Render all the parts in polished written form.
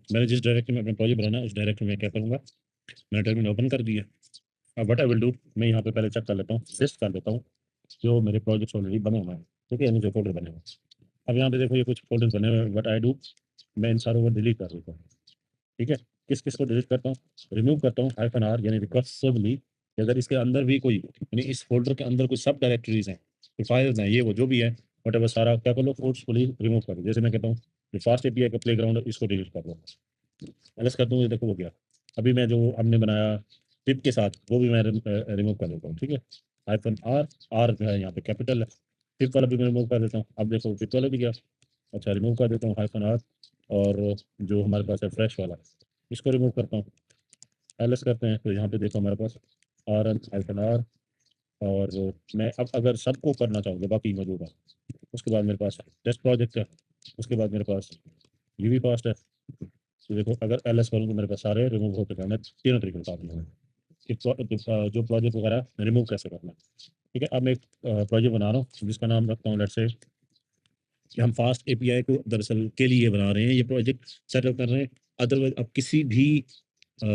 मैंने जिस डायरेक्टरी में अपना प्रोजेक्ट बनाना है उस डायरेक्टरी में क्या करूँगा, मैंने टर्मिनल ओपन कर दिया। अब व्हाट आई विल डू, मैं यहाँ पे पहले चेक कर लेता हूँ, लिस्ट कर लेता हूँ जो मेरे प्रोजेक्ट्स ऑलरेडी बने हुए हैं, ठीक है, यानी जो फ़ोल्डर बने हुए हैं। अब यहाँ पे देखो ये कुछ फ़ोल्डर्स बने हुए हैं, व्हाट आई डू, मैं इन सारों को डिलीट कर देता हूँ, ठीक है। किस-किस को डिलीट करता हूँ, रिमूव करता हूँ -r यानी रिकर्सिवली, अगर इसके अंदर भी कोई यानी इस फ़ोल्डर के अंदर कुछ सब डायरेक्टरीज़ हैं, कोई फाइल्स हैं, ये वो जो भी है, व्हाटएवर सारा क्या कर लो फ़ोर्सफुली रिमूव कर दो। जैसे मैं कहता हूँ, जो फास्ट एपीआई का प्लेग्राउंड है इसको डिलीट कर दो। एलएस कर दूँ, ये देखो हो गया। अभी मैं जो हमने बनाया पिप के साथ वो भी मैं रिमूव कर देता हूँ, ठीक है। -r, r जो है यहाँ पे कैपिटल है। पिप वाला भी मैं रिमूव कर देता हूँ। अब देखो पिप वाला भी गया। अच्छा रिमूव कर देता हूँ -r, और जो हमारे पास है फ्रेश वाला, इसको रिमूव करता हूँ। एलएस करते हैं तो यहाँ पे देखो हमारे पास -r, और मैं अब अगर सबको करना चाहूँ जो बाकी मौजूद है, उसके बाद मेरे पास टेस्ट प्रोजेक्ट है, उसके बाद मेरे पास यूवी फास्ट है। तो देखो अगर एलएस करूँ तो मेरे पास सारे रिमूव हो चुके हैं। मैं तीनों तरीके बता दूँगा कि जो प्रोजेक्ट वगैरह रिमूव कैसे करना है, ठीक है। अब मैं एक प्रोजेक्ट बना रहा हूँ जिसका नाम रखता हूँ लेट्स से कि हम फास्ट एपीआई को दरअसल के लिए बना रहे हैं, ये प्रोजेक्ट सेटअप कर रहे हैं। अदरवाइज़ अब किसी भी अ,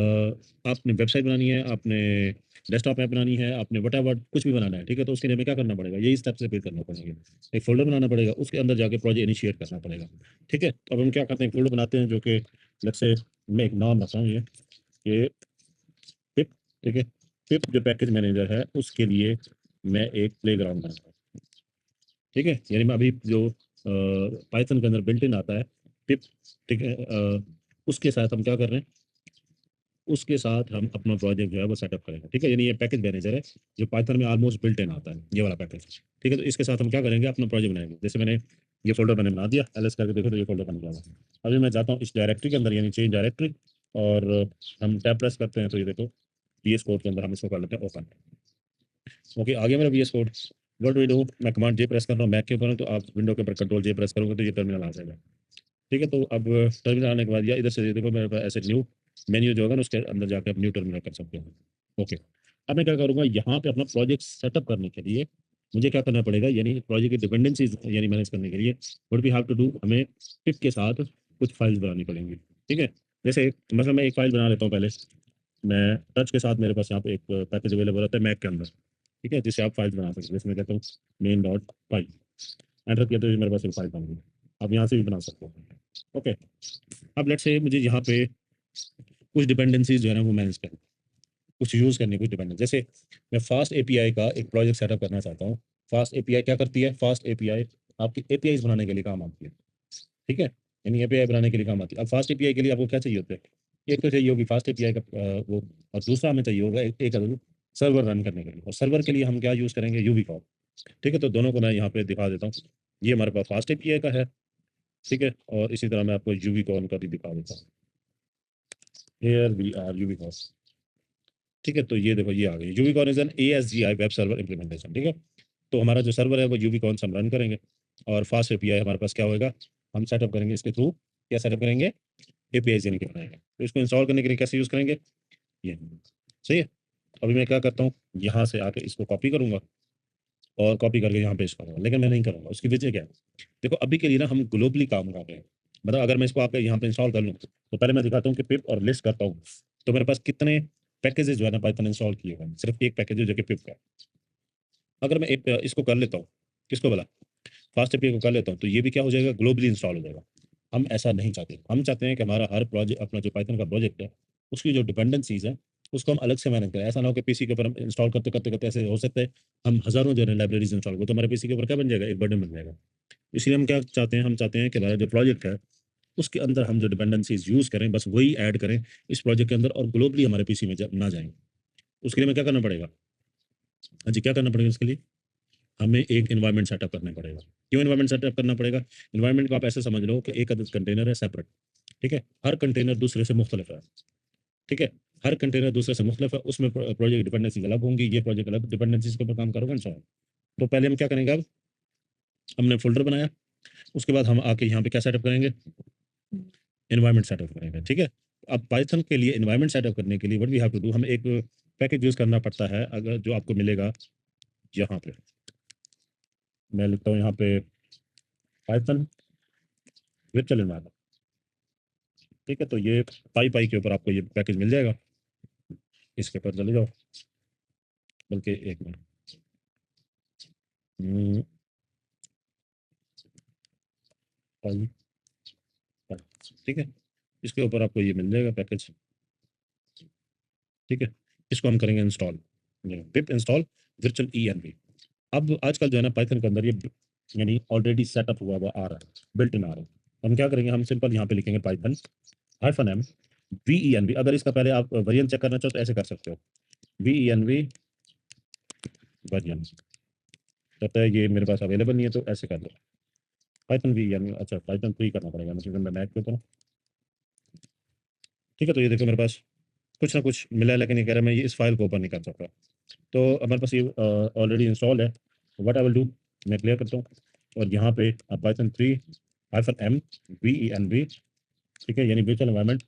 आपने वेबसाइट बनानी है, आपने डेस्कटॉप ऐप बनानी है, आपने व्हाटएवर कुछ भी बनाना है, ठीक है? तो उसके लिए हमें क्या करना पड़ेगा? यही स्टेप्स रिपीट करने पड़ेंगे। एक फ़ोल्डर बनाना पड़ेगा, उसके अंदर जाके प्रोजेक्ट इनिशिएट करना पड़ेगा, ठीक है? तो अब हम क्या करते हैं, फ़ोल्डर बनाते हैं जो कि लेट्स से मैं एक नाम रखता हूँ ये पिप, ठीक है? पिप जो पैकेज मैनेजर है उसके लिए मैं एक प्लेग्राउंड बनाऊँगा, ठीक है? यानी मैं अभी जो पाइथन के अंदर बिल्ट इन आता है पिप, ठीक है? उसके साथ हम क्या कर रहे हैं, उसके साथ हम अपना प्रोजेक्ट जो है वो सेटअप करेंगे, ठीक है? यानी ये पैकेज मैनेजर है, जो पाइथन में ऑलमोस्ट बिल्ट इन आता है, ये वाला पैकेज, ठीक है? तो इसके साथ हम क्या करेंगे, अपना प्रोजेक्ट बनाएँगे। जैसे मैंने ये फ़ोल्डर मैंने बना दिया, एलएस करके देखो तो ये फ़ोल्डर बन गया हुआ है। अभी मैं जाता हूँ इस डायरेक्टरी के अंदर यानी चेंज डायरेक्टरी, और हम टैब प्रेस करते हैं तो ये देखो वीएस कोड के अंदर हम इसको कर लेते हैं ओपन। ओके, आ गया मेरा VS code. What do we do, मैं कमांड जे प्रेस कर रहा हूँ मैक के ऊपर हूँ, तो आप विंडो के ऊपर कंट्रोल जे प्रेस करोगे तो ये टर्मिनल आ जाएगा। ठीक है, तो अब टर्मिनल आने के बाद या इधर से ये देखो मेरे पास ऐसे न्यू मेन्यू जो होगा ना उसके अंदर जाके आप न्यू टर्मिनल कर सकते हो। ओके, अब मैं क्या करूँगा, यहाँ पे अपना प्रोजेक्ट सेटअप करने के लिए मुझे क्या करना पड़ेगा, यानी प्रोजेक्ट की डिपेंडेंसीज यानी मैनेज करने के लिए what we have to do, हमें पिप के साथ कुछ फाइल्स बनानी पड़ेंगी, ठीक है। जैसे मतलब मैं एक फाइल बना लेता हूँ पहले, मैं टच के साथ मेरे पास यहाँ पे एक पैकेज अवेलेबल होता है मैक के अंदर, ठीक है, जिससे आप फाइल्स बना सकते हो। जैसे मैं कहता हूँ मेन डॉट फाइल, एंटर किया तो ये मेरे पास एक फाइल बन गई। आप यहाँ से भी बना सकते हो। ओके, अब लेट्स से मुझे यहाँ पे कुछ डिपेंडेंसीज जो है ना वो मैनेज करनी, कुछ यूज़ करनी है, कुछ डिपेंडेंस। जैसे मैं फास्ट एपीआई का एक प्रोजेक्ट सेटअप करना चाहता हूँ। फास्ट एपीआई क्या करती है, फास्ट एपीआई आपकी एपीआईज़ बनाने के लिए काम आती है, ठीक है? यानी एपीआई बनाने के लिए काम आती है। अब फास्ट एपीआई के लिए आपको क्या चाहिए होता है? एक तो चाहिए होगी फास्ट एपीआई का वो, और दूसरा हमें चाहिए होगा एक सर्वर रन करने के लिए, और सर्वर के लिए हम क्या यूज़ करेंगे, यूबी कॉम, ठीक है? तो दोनों को मैं यहाँ पे दिखा देता हूँ। ये हमारे पास फास्ट एपीआई का है, ठीक है? और इसी तरह मैं आपको यूबी कॉम का भी दिखा देता हूँ। हियर वी आर यूबी कॉम, ठीक है? तो ये देखो ये आ गई यूबिकॉन is an ASGI web server implementation, ठीक है? तो हमारा जो सर्वर है वो यूबिकॉन से हम रन करेंगे, और फास्ट एपीआई हमारे पास क्या होएगा, हम सेटअप करेंगे इसके थ्रू, क्या सेटअप करेंगे, एपीआई यानी कि बनाएँगे। तो इसको इंस्टॉल करने के लिए कैसे यूज़ करेंगे, ये, सही है? अभी मैं क्या करता हूँ, यहाँ से आके इसको कॉपी करूँगा और कॉपी करके यहाँ पेस्ट करूँगा, लेकिन मैं नहीं करूँगा, उसकी वजह क्या है? देखो अभी के लिए ना हम ग्लोबली काम कर रहे हैं, मतलब अगर मैं इसको आके यहाँ पे इंस्टॉल कर लूँ, तो पहले मैं दिखाता हूँ कि पिप और लिस्ट करता हूँ, तो मेरे पास कितने पैकेजेज़ जो है ना पाइथन इंस्टॉल किए हुए हैं, सिर्फ एक पैकेज है जो कि पिप का है। अगर मैं एक इसको कर लेता हूँ, किसको भला? फास्ट एपीआई को कर लेता हूँ, तो ये भी क्या हो जाएगा, ग्लोबली इंस्टॉल हो जाएगा। हम ऐसा नहीं चाहते, हम चाहते हैं कि हमारा हर प्रोजेक्ट अपना जो पाइथन का प्रोजेक्ट है, उसकी जो डिपेंडेंसीज़ हैं, उसको हम अलग से मैनेज करें। ऐसा ना हो कि पीसी के ऊपर हम इंस्टॉल करते ऐसे हो सकता है हम हज़ारों जो है लाइब्रेरीज़ इंस्टॉल करें, तो हमारे पीसी के ऊपर क्या बन जाएगा, एक बर्डन बन जाएगा। इसलिए हम क्या चाहते हैं, हम चाहते हैं कि हमारा जो प्रोजेक्ट है, उसके अंदर हम जो डिपेंडेंसीज़ यूज़ करें, बस वही ऐड करें इस प्रोजेक्ट के अंदर, और ग्लोबली हमारे पीसी में ज ना जाएँ। उसके लिए हमें क्या करना पड़ेगा? हाँ जी, क्या करना पड़ेगा इसके लिए? हमें एक एनवायरनमेंट सेटअप करना पड़ेगा। क्यों एनवायरनमेंट सेटअप करना पड़ेगा? एनवायरनमेंट को आप ऐसे समझ लो कि एक अदद कंटेनर है सेपरेट, ठीक है? हर कंटेनर दूसरे से मुख्तलिफ है, ठीक है? हर कंटेनर दूसरे से मुख्तलिफ है, उसमें प्रोजेक्ट डिपेंडेंसीज़ अलग होंगी, ये प्रोजेक्ट अलग डिपेंडेंसीज़ के ऊपर काम करोगे एंड सो ऑन। तो पहले हम क्या करेंगे, अब हमने फ़ोल्डर बनाया, उसके बाद हम आके यहाँ पे क्या सेटअप करेंगे? एनवायरनमेंट सेटअप करेंगे, ठीक है? अब पाइथन के लिए एनवायरनमेंट सेटअप करने के लिए what we have to do, हमें एक पैकेज यूज़ करना पड़ता है, अगर जो आपको मिलेगा यहाँ पे। मैं लिखता हूँ यहाँ पे पाइथन वर्चुअल एनवायरनमेंट, ठीक है, तो ये पाई पाई के ऊपर आपको ये पैकेज मिल जाएगा। इसके ऊपर चले जाओ, बल्कि एक मिनट, हम्म, पाई पाई, ठीक है, इसके ऊपर आपको ये मिल जाएगा पैकेज। ठीक है, इसको हम करेंगे इंस्टॉल, पिप इंस्टॉल वर्चुअल ई। अब आजकल जो है ना पाइथन के अंदर ये यानी ऑलरेडी सेटअप हुआ हुआ आ रहा है, बिल्ट इन आ रहा है। हम क्या करेंगे, हम सिंपल यहाँ पे लिखेंगे पाइथन -m VENV। अगर इसका पहले आप वेरिएंट चेक करना चाहो तो ऐसे कर सकते हो, VENV वेरिएंट। कहता है ये मेरे पास अवेलेबल नहीं है, तो ऐसे कर दो पाइथन VENV। अच्छा, पाइथन 3 करना पड़ेगा मुझे, मैं मैक पे हूँ। ठीक है, तो ये देखो मेरे पास कुछ ना कुछ मिला है, लेकिन ये कह रहा है मैं ये इस फाइल को ओपन नहीं कर सकता। तो हमारे पास ये ऑलरेडी इंस्टॉल है। व्हाट आई विल डू, मैं क्लियर करता हूँ, और यहाँ पे पाइथन 3 -m VENV, ठीक है, यानी वर्चुअल एनवायरनमेंट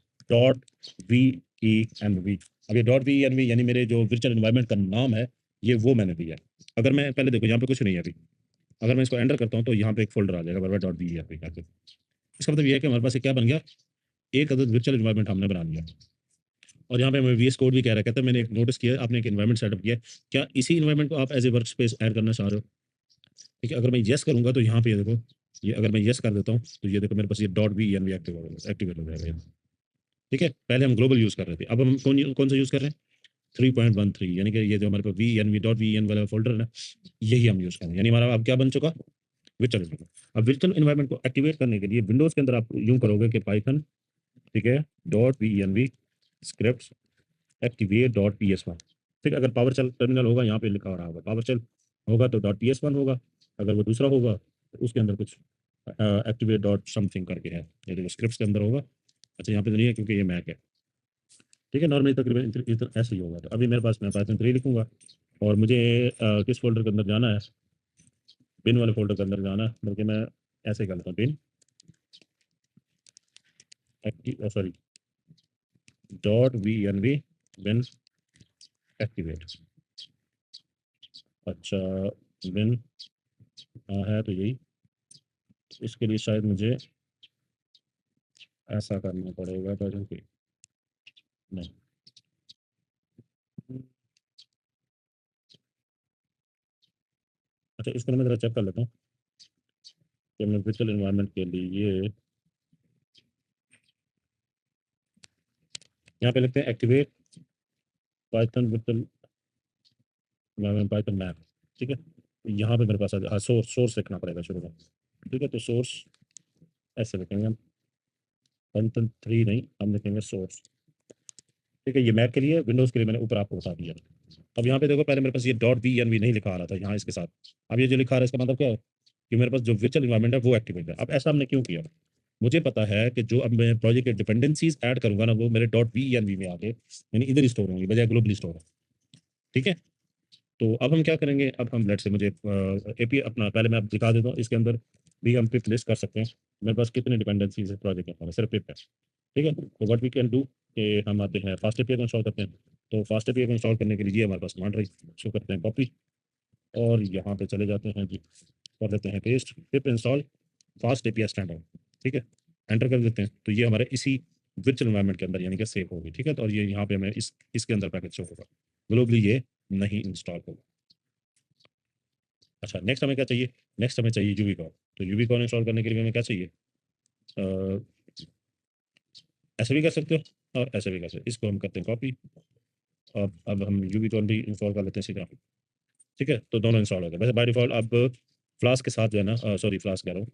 .VENV। अब ये .VENV यानी मेरे जो वर्चुअल एनवायरनमेंट का नाम है, ये वो मैंने दिया है। अगर मैं पहले देखो यहाँ पे कुछ नहीं है अभी, अगर मैं इसको एंटर करता हूँ तो यहाँ पे एक फोल्डर आ जाएगा बराबर .VENV करके। इसका मतलब ये है कि हमारे पास ये क्या बन गया, एक अदद वर्चुअल एनवायरनमेंट हमने बना लिया। और यहाँ पे हमें VS कोड भी कह रहा है, कहता है मैंने एक नोटिस किया, आपने एक एनवायरनमेंट सेटअप किया है, क्या इसी एनवायरनमेंट को आप as a work space add करना चाह रहे हो। ठीक है, अगर मैं येस करूंगा तो यहाँ पे ये देखो, ये अगर मैं येस कर देता हूँ तो ये देखो मेरे पास ये .VENV एक्टिवेट हो जाएगा। ठीक है, पहले हम ग्लोबल यूज कर रहे थे, अब हम कौन कौन सा यूज कर रहे हैं, 3.13, यानी कि ये जो हमारे पास VENV.VEN वाला फोल्डर है ना, यही हम यूज करेंगे। यानी हमारा अब क्या बन चुका, वर्चुअल एनवायरनमेंट। अब वर्चुअल एनवायरनमेंट को एक्टिवेट करने के लिए विंडोज के अंदर आप यूं करोगे कि पाइथन, ठीक है, .VENV स्क्रिप्ट एक्टिवेट.ps1। ठीक है, अगर पावर टर्मिनल होगा यहाँ पे लिखा हो रहा होगा, पावर होगा तो .ps1 होगा, अगर वो दूसरा होगा तो उसके अंदर कुछ एक्टिवेट डॉट समथिंग करके है, ये देखो स्क्रिप्ट के अंदर होगा। अच्छा, यहाँ पे तो नहीं है क्योंकि ये मैक है। ठीक है, नॉर्मली तकरीबन ऐसे ही होगा। तो अभी मेरे पास मैं पाइथन 3 लिखूंगा, और मुझे किस फोल्डर के अंदर जाना है, बिन वाले फोल्डर के अंदर जाना है, बल्कि मैं ऐसे ही कर लेता हूँ, बिन सॉरी .VENV बिन एक्टिवेट। अच्छा, बिन है तो यही, इसके लिए शायद मुझे ऐसा करना पड़ेगा, पाइथन 3 नहीं। अच्छा, इसको मैं ज़रा चेक कर लेता हूँ कि मैं वर्चुअल एनवायरनमेंट के लिए यहाँ पे लिखते हैं activate Python virtual environment Python map. ठीक है, यहाँ पे मेरे पास सोर्स सोर्स लिखना पड़ेगा शुरू में। ठीक है, तो सोर्स ऐसे लिखेंगे हम, पाइथन 3 नहीं, हम लिखेंगे सोर्स। ठीक है, ये मैक के लिए, विंडोज़ के लिए मैंने ऊपर आपको बता दिया। अब यहाँ पे देखो, पहले मेरे पास ये .VENV नहीं लिखा आ रहा था यहाँ इसके साथ, अब ये जो लिखा आ रहा है इसका मतलब क्या है कि मेरे पास जो वर्चुअल एनवायरनमेंट है वो एक्टिवेट है। अब ऐसा हमने क्यों किया, मुझे पता है कि जो अब मैं प्रोजेक्ट के डिपेंडेंसीज ऐड करूंगा ना, वो मेरे .VENV में आके यानी इधर स्टोर होंगी बजाय ग्लोबली स्टोर। ठीक है, तो अब हम क्या करेंगे, अब हम लेट से मुझे एपी अपना पहले मैं अब दिखा देता हूँ, इसके अंदर भी हम पिप लिस्ट कर सकते हैं। मेरे पास कितने डिपेंडेंसीज है प्रोजेक्ट के अंदर, सिर्फ पिप है। ठीक है, तो व्हाट वी कैन डू कि हम आते हैं फास्ट एपीआई को इंस्टॉल करते हैं। तो फास्ट एपीआई को इंस्टॉल करने के लिए ये हमारे पास कमांड रही, इसको करते हैं कॉपी, और यहाँ पे चले जाते हैं जी, कर देते हैं पेस्ट, पिप इंस्टॉल फास्ट एपीआई स्टैंडर्ड। ठीक है, एंटर कर देते हैं, तो ये हमारे इसी वर्चुअल एनवायरनमेंट के अंदर यानी कि सेव होगी। ठीक है, तो और ये यहाँ पे हमें इसके अंदर पैकेज शो होगा, ग्लोबली ये नहीं इंस्टॉल होगा। अच्छा, नेक्स्ट हमें क्या चाहिए, नेक्स्ट हमें चाहिए यूवी कॉन। तो यूवी कॉन इंस्टॉल करने के लिए हमें क्या चाहिए, अ, ऐसे भी कर सकते हो और ऐसे भी कर सकते हो, इसको हम करते हैं कॉपी। अब हम यूवी कॉन भी इंस्टॉल कर लेते हैं सीधा। ठीक है, तो दोनों इंस्टॉल हो गए। वैसे बाय डिफॉल्ट अब फ्लास्क के साथ जो है ना, सॉरी फ्लास्क कह रहा हूँ,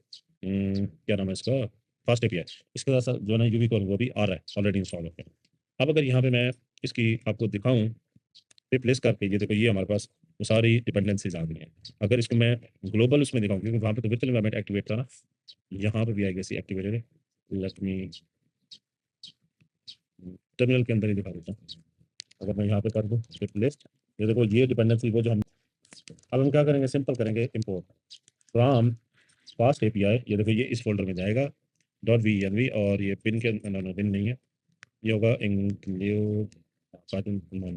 क्या नाम है इसका, फास्ट एपीआई, इसके साथ साथ जो है ना यूवी कॉन वो भी आ रहा है, ऑलरेडी इंस्टॉल हो गया। अब अगर यहाँ पे मैं इसकी आपको दिखाऊं, रिप्लेस करके, ये देखो ये हमारे पास वो सारी डिपेंडेंसीज आ गई हैं। अगर इसको मैं ग्लोबल उसमें दिखाऊं, क्योंकि वहाँ पे तो वर्चुअल एनवायरनमेंट एक्टिवेट था ना, यहाँ पे भी आएगी ऐसी एक्टिवेटेड है। लेट मी टर्मिनल के अंदर ही दिखा देता हूँ। अगर मैं यहाँ पे कर दूँ रिप्लेस, ये देखो ये डिपेंडेंसी वो जो हम, अब हम क्या करेंगे, सिंपल करेंगे इम्पोर्ट फ्रॉम फास्ट एपीआई। ये देखो ये इस फोल्डर में जाएगा .VENV, और ये पिन के पिन नहीं है, ये होगा इंक्लूड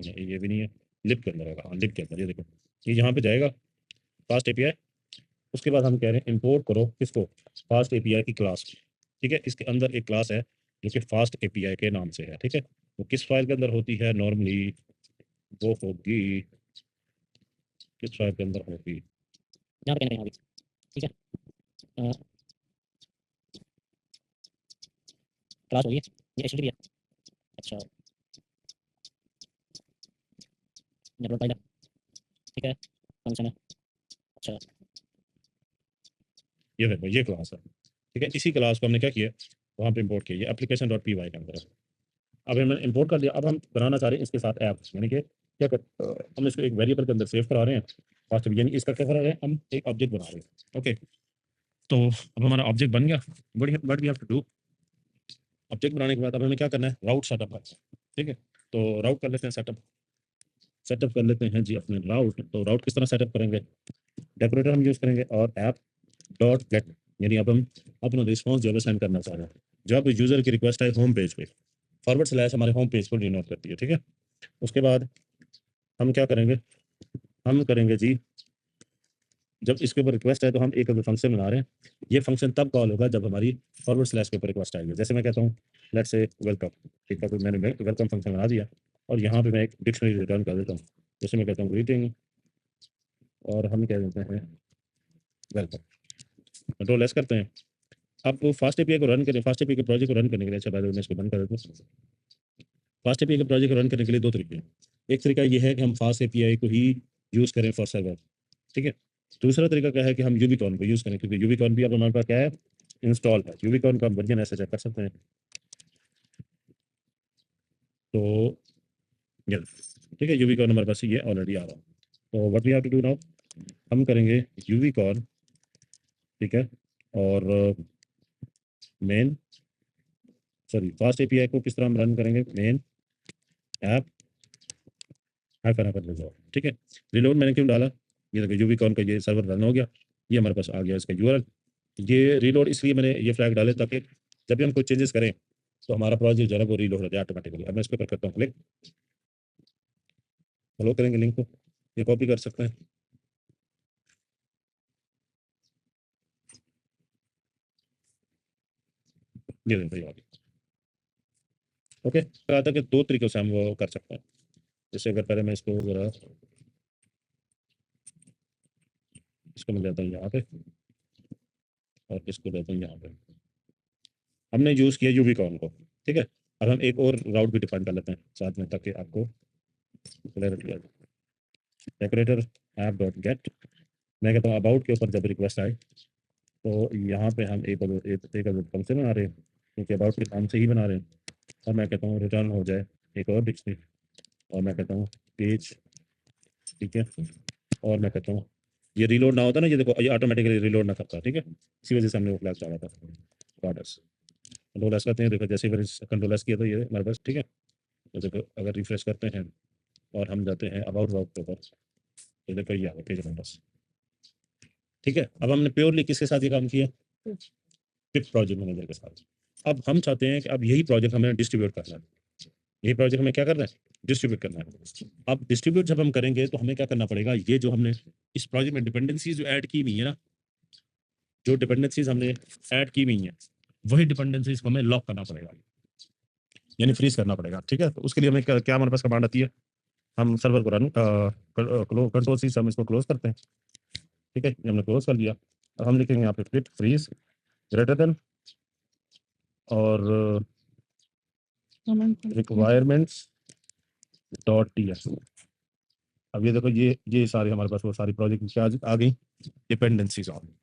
ये भी नहीं है, लिप के अंदर होगा, हाँ लिप के अंदर, ये देखो ये यहाँ पे जाएगा फास्ट एपीआई। उसके बाद हम कह रहे हैं इंपोर्ट करो किसको, फास्ट एपीआई की क्लास। ठीक है, इसके अंदर एक क्लास है जो कि फास्ट एपीआई के नाम से है, ठीक है। वो किस फाइल के अंदर होती है नॉर्मली, वो होगी किस फाइल के अंदर होगी, यहाँ पे होगी, ठीक है। क्लास होगी, ये एचटीटीपी है, अच्छा नेटवर्क फाइल है, ठीक है, फंक्शन है, अच्छा ये देखो ये क्लास है, ठीक है। इसी क्लास को हमने क्या किया, वहाँ पे इंपोर्ट किया, ये एप्लीकेशन डॉट पी वाई के अंदर है। अब हमने इंपोर्ट कर लिया, अब हम बनाना चाह रहे हैं इसके साथ ऐप, यानी कि क्या कर हम इसको एक वेरिएबल के अंदर सेव करा रहे हैं वास्तव, यानी इसका क्या करा रहे हैं, हम एक ऑब्जेक्ट बना रहे हैं, ओके। तो अब हमारा ऑब्जेक्ट बन गया, but we have to do, object बनाने के बाद अब हमें क्या करना है, राउट सेटअप करना है, ठीक है। तो राउट कर लेते हैं, सेटअप सेटअप कर लेते हैं जी अपने राउट। तो राउट किस तरह सेटअप करेंगे, डेकोरेटर हम यूज करेंगे और ऐप डॉट गेट, यानी अब हम अपना रिस्पॉन्स जो है सेंड करना चाह रहे हैं, जब यूजर की रिक्वेस्ट आए होम पेज पे, फॉरवर्ड स्लैश हमारे होम पेज को डिनोट करती है, ठीक है। उसके बाद हम क्या करेंगे, हम करेंगे जी, जब इसके ऊपर रिक्वेस्ट है तो हम एक फंक्शन बना रहे हैं, ये फंक्शन तब कॉल होगा जब हमारी फॉरवर्ड स्लैश के ऊपर रिक्वेस्ट आएगी। जैसे मैं कहता हूँ लेट्स से वेलकम, ठीक है, तो मैंने वेलकम फंक्शन बना दिया और यहाँ पे मैं एक डिक्शनरी रिटर्न कर देता हूँ, जैसे मैं कहता हूँ ग्रीटिंग और हम कह देते हैं वेलकम, कंट्रोल एस करते हैं। अब फास्ट एपीआई को रन करें, फास्ट एपीआई के प्रोजेक्ट को रन करने के लिए, अच्छा पहले मैं इसको बंद कर देता हूँ। फास्ट एपीआई के प्रोजेक्ट को रन करने के लिए दो तरीके हैं, एक तरीका ये है कि हम फास्ट एपीआई को ही यूज़ करें फॉर सर्वर, ठीक है। दूसरा तरीका क्या है कि हम यूबिकॉन को यूज़ करें, क्योंकि यूबिकॉन भी अब हमारे पास क्या है, इंस्टॉल है, यूबिकॉन का वर्जन ऐसे चेक कर सकते हैं। तो ये ठीक है, यूबिकॉन हमारे पास ये ऑलरेडी आ रहा है। तो what we have to do now, हम करेंगे यूबिकॉन, ठीक है, और मेन सॉरी फास्ट एपीआई को किस तरह हम रन करेंगे, मेन ऐप हाइफन ठीक है। रिलोड मैंने क्यों डाला, ये देखो यूबिकॉन का ये सर्वर रन हो गया, ये हमारे पास आ गया इसका यूआरएल। ये रीलोड इसलिए मैंने ये फ्लैग डाले ताकि जब भी हम कोई चेंजेस करें तो हमारा प्रोजेक्ट जो है वो रीलोड हो जाए ऑटोमेटिकली। अब मैं इसके ऊपर करता हूँ क्लिक, फॉलो करेंगे लिंक को, ये कॉपी कर सकते हैं, ये देखो ये आ गया, ओके। कहा था कि दो तरीकों से हम वो कर सकते हैं, जैसे अगर पहले मैं इसको जरा इसको मिल जाता हूँ यहाँ पे और इसको देता हूँ यहाँ पे, हमने यूज़ किया यूबिकॉन को, ठीक है। अब हम एक और राउट भी डिफाइन कर लेते हैं साथ में ताकि आपको क्लैरिटी आ जाए। डेकोरेटर ऐप डॉट गेट, मैं कहता हूँ अबाउट के ऊपर जब रिक्वेस्ट आए तो यहाँ पे हम एक फंक्शन बना रहे हैं, क्योंकि अबाउट के नाम से ही बना रहे हैं, और मैं कहता हूँ रिटर्न हो जाए एक और डिक्शनरी, और मैं कहता हूँ पेज, ठीक है, और मैं कहता हूँ ये रीलोड ना होता ना, ये देखो ये ऑटोमेटिकली रीलोड ना करता, ठीक है, इसी वजह से हमने वो फ्लैग डाला था। ऑर्डर्स कंट्रोल एस करते हैं, देखो जैसे ही कंट्रोल एस किया तो ये हमारे पास, ठीक है। तो देखो अगर रिफ्रेश करते हैं और हम जाते हैं अबाउट राउट के ऊपर, तो देखो ये आ गया पेज नंबर्स, ठीक है। अब हमने प्योरली किसके साथ ये काम किया, पिप प्रोजेक्ट मैनेजर के साथ। अब हम चाहते हैं कि अब यही प्रोजेक्ट हमें डिस्ट्रीब्यूट करना है, यही प्रोजेक्ट हमें क्या करना है, डिस्ट्रीब्यूट करना है। अब डिस्ट्रीब्यूट जब हम करेंगे तो हमें क्या करना पड़ेगा, ये जो हमने इस प्रोजेक्ट में डिपेंडेंसीज जो ऐड की हुई है ना, जो डिपेंडेंसीज हमने ऐड की हुई हैं वही डिपेंडेंसीज को हमें लॉक करना पड़ेगा, यानी फ्रीज करना पड़ेगा, ठीक है। तो उसके लिए हमें क्या हमारे पास कमांड आती है, हम सर्वर को रन कंट्रोल सी से हम इसको क्लोज करते हैं, ठीक है, ये हमने क्लोज कर लिया। अब हम लिखेंगे यहाँ पे फिट फ्रीज ग्रेटर देन और रिक्वायरमेंट्स डॉट टी एस। अब ये देखो ये सारे हमारे पास वो सारी प्रोजेक्ट क्या आ गई, डिपेंडेंसीज आ गई,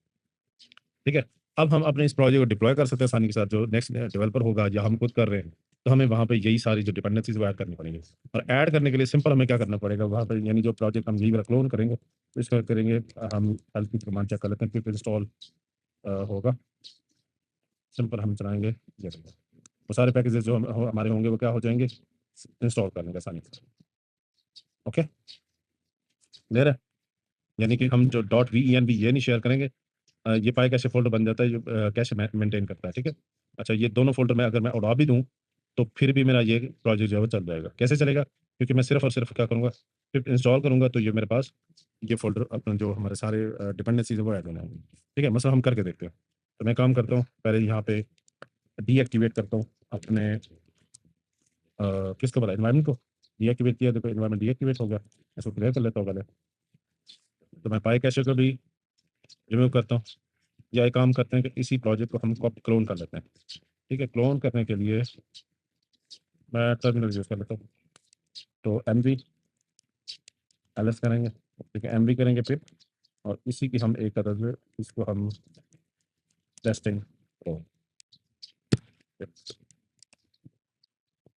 ठीक है। अब हम अपने इस प्रोजेक्ट को डिप्लॉय कर सकते हैं आसानी के साथ, जो नेक्स्ट डेवलपर होगा या हम खुद कर रहे हैं तो हमें वहाँ पे यही सारी जो डिपेंडेंसीज वो ऐड करनी पड़ेंगी। और ऐड करने के लिए सिंपल हमें क्या करना पड़ेगा वहाँ पे, यानी जो प्रोजेक्ट हम यही क्लोन करेंगे तो इसका करेंगे हम हेल्प की कमांड चेक कर लेते हैं, पिप इंस्टॉल होगा, सिंपल हम चलाएंगे ये देखो, वो सारे पैकेजेस जो हमारे होंगे वो क्या हो जाएंगे, इंस्टॉल करने का आसानी से, ओके क्लियर है। यानी कि हम जो डॉट वी एन भी ये नहीं शेयर करेंगे, ये फाइल कैसे फोल्डर बन जाता है जो कैसे मेंटेन करता है, ठीक है। अच्छा ये दोनों फोल्डर में अगर मैं उड़ा भी दूं तो फिर भी मेरा ये प्रोजेक्ट जो है वो चल जाएगा, कैसे चलेगा, क्योंकि मैं सिर्फ और सिर्फ क्या करूंगा, फिर इंस्टॉल करूंगा तो ये मेरे पास ये फोल्डर अपना जो हमारे सारे डिपेंडेंसीज है वो ऐड हो जाएंगे, ठीक है। मतलब हम करके देखते हैं, तो मैं काम करता हूँ पहले यहाँ पे डीएक्टिवेट करता हूँ अपने किसको पता एनवायरनमेंट को डीएक्टिवेट किया, देखो एनवायरनमेंट डीएक्टिवेट हो गया। इसको क्लियर कर लेता हूँ पहले। तो मैं पाई कैशे को भी रिमूव करता हूँ। या एक काम करते हैं कि इसी प्रोजेक्ट को हम कॉपी क्लोन कर लेते हैं। ठीक है, क्लोन करने के लिए मैं टर्मिनल यूज़ कर लेता हूँ। तो एम वी एल करेंगे, ठीक है, एम वी करेंगे फिर, और इसी की हम एक अदद इसको हम टेस्टिंग तो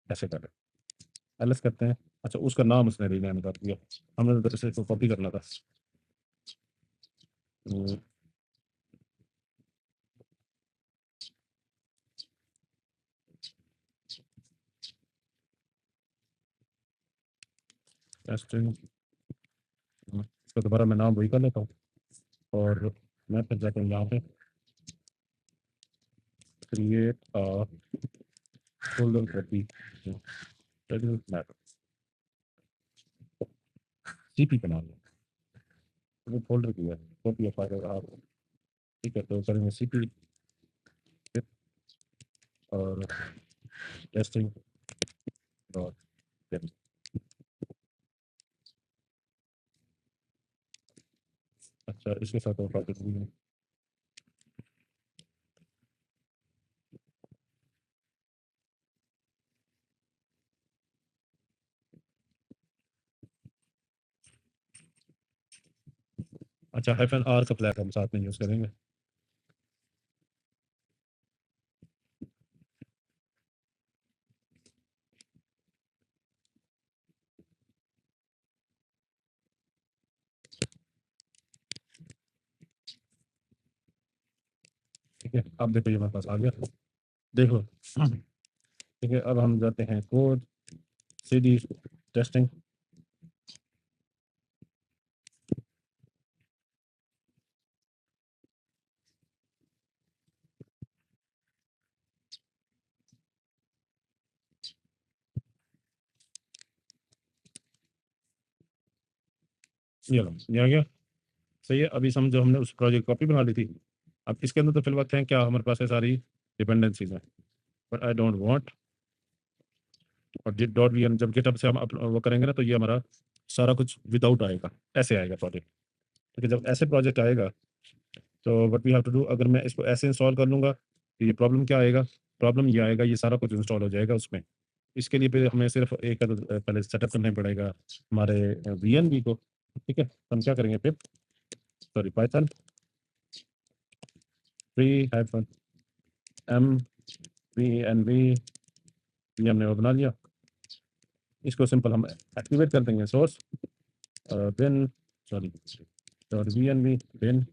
ऐसे करें एल करते हैं। अच्छा, उसका नाम उसने रीनेम कर दिया, हमने तो इसे कॉपी करना था। टेस्टिंग, इसका दोबारा मैं नाम वही कर लेता हूँ, और मैं फिर जाकर यहाँ पे create folder copy matter CP बना लिया, तो फोल्डर की है कॉपी ऑफ फाइल आप। ठीक है, तो करेंगे सीपी और टेस्टिंग डॉट टेस्ट। अच्छा, इसके साथ और बात करनी है। अच्छा, हाइफन आर का फ्लैग हम साथ में यूज़ करेंगे। ठीक है, अब देखो ये हमारे पास आ गया, देख लो। ठीक है, अब हम जाते हैं कोड सी डी टेस्टिंग। ये लो, ये आ गया। सही है, अभी समझो हमने उस प्रोजेक्ट कॉपी बना ली थी। अब इसके अंदर तो फिल वक्त है क्या, हमारे पास है सारी डिपेंडेंसीज हैं, बट आई डोंट वांट। और जिट डॉट वी जब गिटहब से हम वो करेंगे ना, तो ये हमारा सारा कुछ विदाउट आएगा, ऐसे आएगा प्रोजेक्ट। ठीक है, जब ऐसे प्रोजेक्ट आएगा तो what we have to do, अगर मैं इसको ऐसे इंस्टॉल कर लूँगा तो ये प्रॉब्लम क्या आएगा, प्रॉब्लम ये आएगा ये सारा कुछ इंस्टॉल हो जाएगा उसमें। इसके लिए फिर हमें सिर्फ एक पहले सेटअप करना पड़ेगा हमारे वीएनवी को। ठीक है, तो हम क्या करेंगे pip sorry python free hyphen M V N V, ये हमने वो बना लिया। इसको सिंपल हम एक्टिवेट कर देंगे source bin sorry dot V N V bin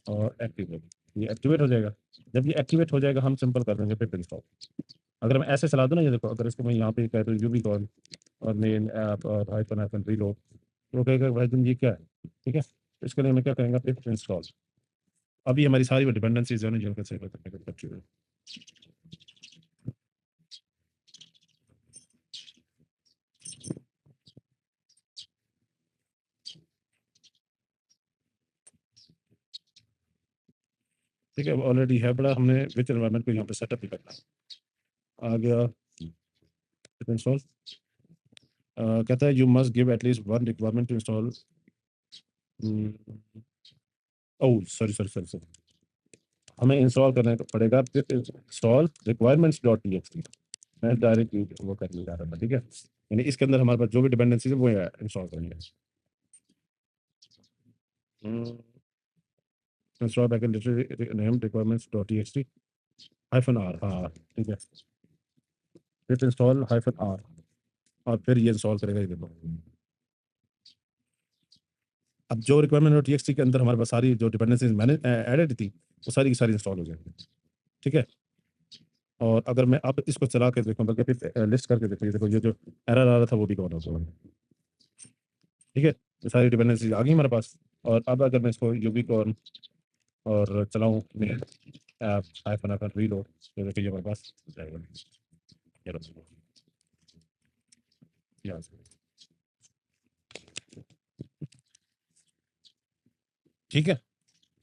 और एक्टिवेट, ये एक्टिवेट हो जाएगा। जब ये एक्टिवेट हो जाएगा हम सिंपल कर देंगे पिप इंस्टॉल। अगर मैं ऐसे चला दूँ ना, ये देखो, अगर इसको मैं यहाँ पे कह दूँ यूबी कॉल और मेन ऐप और हाइफन हाइफन रीलोड, तो वो कहेगा भाई तुम ये क्या है। ठीक है, तो इसके लिए मैं क्या करेंगे पिप इंस्टॉल। अभी हमारी सारी वो डिपेंडेंसीज है ना जिनका सेव करने का बच्चे हुए। ठीक है, ऑलरेडी है बड़ा, हमने विच एनवायरनमेंट को यहाँ पे सेटअप भी करना है। आ गया इंस्टॉल। कहता है you must give at least one requirement to install. Oh sorry sorry sorry sorry, हमें इंस्टॉल करना पड़ेगा pip install requirements dot TXT. मैं डायरेक्ट वो करने जा रहा था। ठीक है, यानी इसके अंदर हमारे पास जो भी डिपेंडेंसी है वो इंस्टॉल करेंगे। Install package name requirements dot TXT hyphen R, हाँ ठीक है, पिप इंस्टॉल हाइफन आर, और फिर ये इंस्टॉल करेगा। ये देखो, अब जो रिक्वायरमेंट डॉट टीएक्सटी के अंदर हमारे पास सारी जो डिपेंडेंसीज मैंने एडेड थी वो सारी की सारी इंस्टॉल हो जाएगी। ठीक है, और अगर मैं अब इसको चला के देखूँ, बल्कि फिर लिस्ट करके देखिए, देखो ये जो एरर आ रहा था वो भी कवर हो जाएगा। ठीक है, ये सारी डिपेंडेंसीज आ गई हमारे पास। और अब अगर मैं इसको यूबी को और चलाऊँ ऐप आईफोन आईफोन रीलोड, तो देखिए ये हमारे पास जाएगा। ये लो, यहाँ से। ठीक है,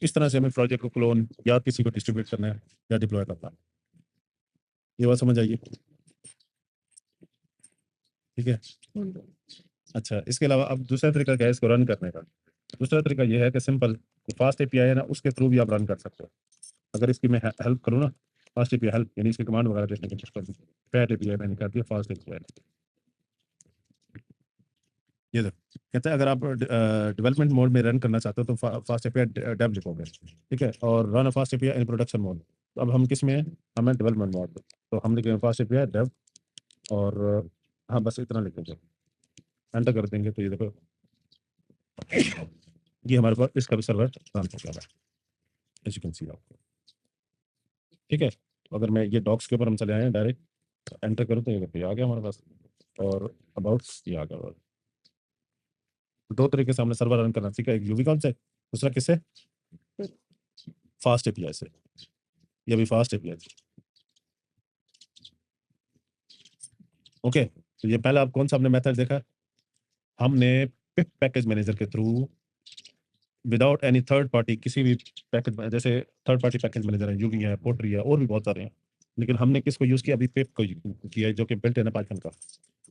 इस तरह से हमें प्रोजेक्ट को क्लोन या किसी को डिस्ट्रीब्यूट करना है या डिप्लॉय करना है। ये बात समझ आइए, ठीक है। अच्छा, इसके अलावा अब दूसरा तरीका क्या है इसको रन करने का? दूसरा तरीका ये है कि सिंपल फास्ट एपीआई है ना, उसके थ्रू भी आप रन कर सकते हो। अगर इसकी मैं हेल्प करूँ ना, फास्ट एपीआई हेल्प यानी इसकी कमांड वगैरह देखने की कोशिश कर दी, फैट एपीआई मैंने कर दिया, फास्ट एपीआई। ये देखो कहते हैं अगर आप डेवलपमेंट मोड में रन करना चाहते हो तो फास्ट एपीआई डेव लिखोगे, ठीक है, और run fast API in production mode. तो अब हम किस में हैं? हम हैं डेवलपमेंट मोड, तो हम लिखेंगे फास्ट एपीआई डेव, और हाँ बस इतना लिखेंगे, एंटर कर देंगे तो ये देखो ये हमारे पास इसका भी सर्वर रन हो गया है, एज यू कैन सी आपको, ठीक है। तो अगर मैं ये डॉक्स के ऊपर हम चले आए हैं डायरेक्ट एंटर करूँ तो ये देखो ये आ गया हमारे पास, और अबाउट ये आ गया। दो तरीके से हमने सर्वर रन करना सीखा, एक यूवी कॉन से, दूसरा किससे? फास्ट एपीआई से। ये भी फास्ट एपीआई। ओके, तो ये पहला आप कौन सा हमने मेथड देखा? हमने पिप पैकेज मैनेजर के through without any third party, किसी भी पैकेज जैसे थर्ड पार्टी पैकेज मैनेजर है, यूवी है, पोट्री है, और भी बहुत सारे हैं, लेकिन हमने किसको यूज किया? अभी पिप को किया है, जो कि बिल्ट है ना पाइथन का।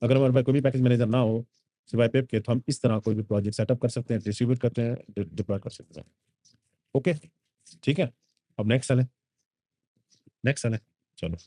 अगर हमारे पास कोई भी पैकेज मैनेजर ना हो सिवाय पिप के, तो हम इस तरह कोई भी प्रोजेक्ट सेटअप कर सकते हैं, डिस्ट्रीब्यूट करते हैं, डिप्लॉय कर सकते हैं। ओके, ठीक है। अब नेक्स्ट चलें, नेक्स्ट चलें, चलो।